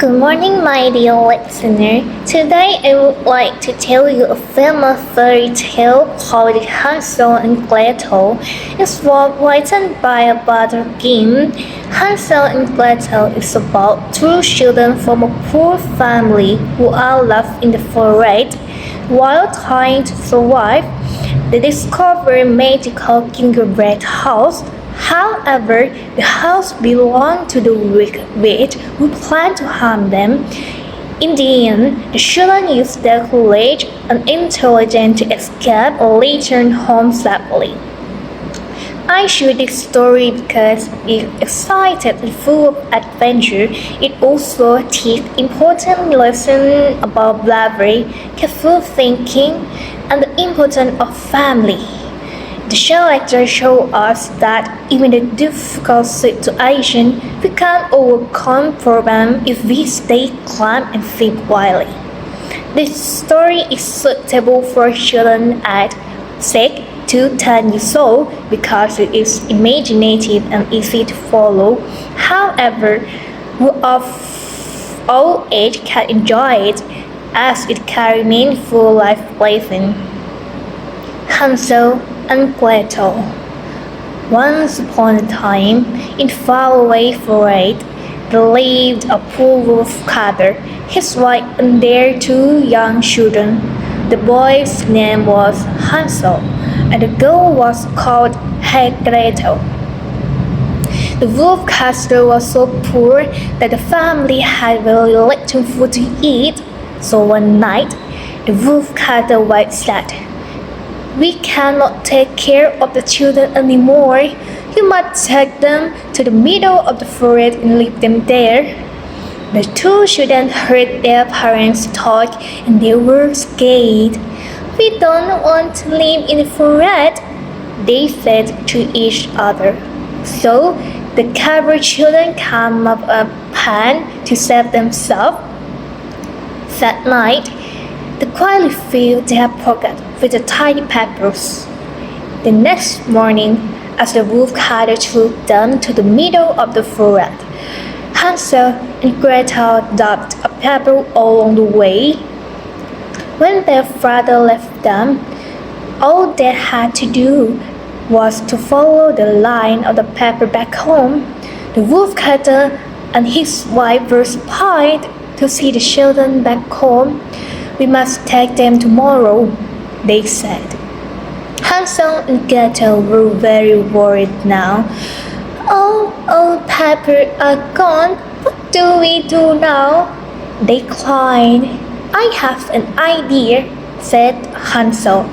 Good morning, my dear listener. Today I would like to tell you a famous fairy tale called Hansel and Gretel. It's written by a brother Grimm. Hansel and Gretel is about two children from a poor family who are left in the forest. While trying to survive, they discover a magical gingerbread house. However, the house belonged to the wicked witch who planned to harm them. In the end, the children used their courage and intelligence to escape and return home safely. I share this story because it's exciting and full of adventure. It also teaches important lessons about bravery, careful thinking, and the importance of family. The characters show us that even in difficult situations, we can overcome problems if we stay calm and think wisely. This story is suitable for children at 6 to 10 years old because it is imaginative and easy to follow. However, those of all age can enjoy it as it carries meaningful life lessons. Hansel and Gretel. Once upon a time, in faraway forest, there lived a poor wolf cutter, his wife and their two young children. The boy's name was Hansel, and the girl was called Gretel. The wolf cutter was so poor that the family had very little food to eat. So one night, the wolf cutter wife said, "We cannot take care of the children anymore. You must take them to the middle of the forest and leave them there." The two children heard their parents talk and they were scared. "We don't want to live in the forest," they said to each other. So the clever children came up with a plan to save themselves. That night, they quietly filled their pocket with the tiny pebbles. The next morning, as the wolf cutter took them to the middle of the forest, Hansel and Gretel dropped a pebble along the way. When their father left them, all they had to do was to follow the line of the pebble back home. The wolf cutter and his wife were surprised to see the children back home. "We must take them tomorrow," they said. Hansel and Gretel were very worried now. All pepper are gone. What do we do now?" they cried. "I have an idea," said Hansel.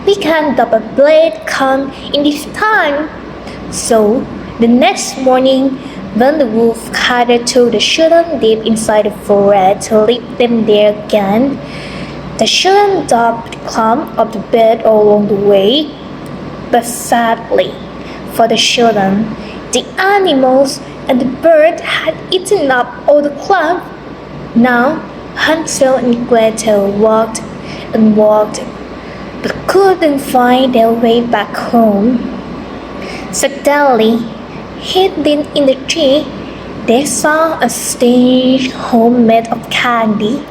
"We can double blade come in this time." So the next morning, when the wolf cutter took the children deep inside the forest to leave them there again, the children dropped the clump of the bed along the way. But sadly, for the children, the animals and the bird had eaten up all the clump. Now Hansel and Gretel walked and walked, but couldn't find their way back home. Suddenly, hidden in the tree, they saw a strange home made of candy,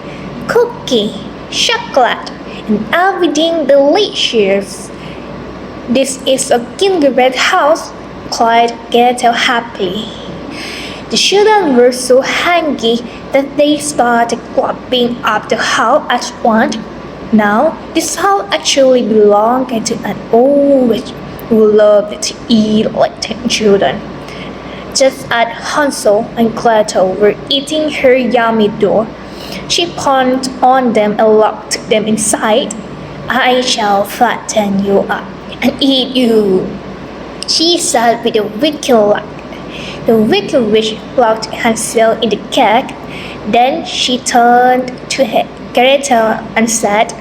cookie, chocolate, and everything delicious. "This is a gingerbread house," cried Gretel happily. The children were so hungry that they started climbing up the house at once. Now, this house actually belonged to an old witch who loved to eat little children. Just as Hansel and Gretel were eating her yummy dough, she pounced on them and locked them inside. "I shall fatten you up and eat you," she said with a wicked laugh. The wicked witch locked Hansel in the cage. Then she turned to Gretel and said,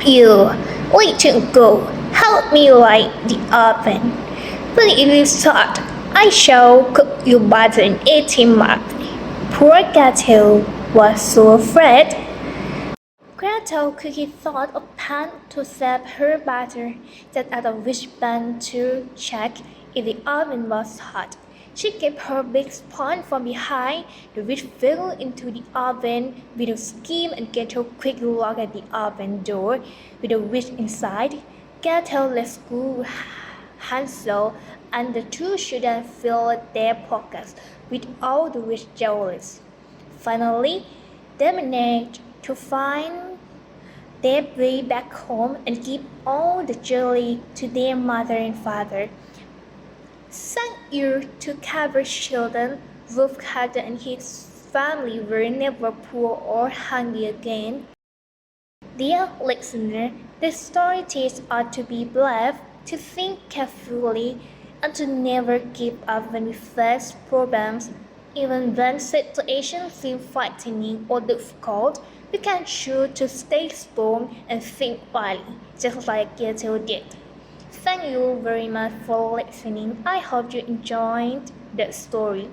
"You little girl, help me light the oven. When it is hot, I shall cook you butter and eat him up." Poor Gretel was so afraid. Gretel quickly thought of a plan to save her butter, set out a wishbone to check if the oven was hot. She kept her big spoon from behind, the witch fell into the oven with a scream and Gretel quickly locked at the oven door with the witch inside. Gretel rescued Hansel and the two children filled their pockets with all the rich jewels. Finally, they managed to find their way back home and give all the jewelry to their mother and father. Thank you to Cabot children, Wolf Carter and his family were never poor or hungry again. Dear listener, the story teaches us to be brave, to think carefully, and to never give up when we face problems. Even when situations feel frightening or difficult, we can choose to stay strong and think wisely, just like Gato did. Thank you very much for listening. I hope you enjoyed the story.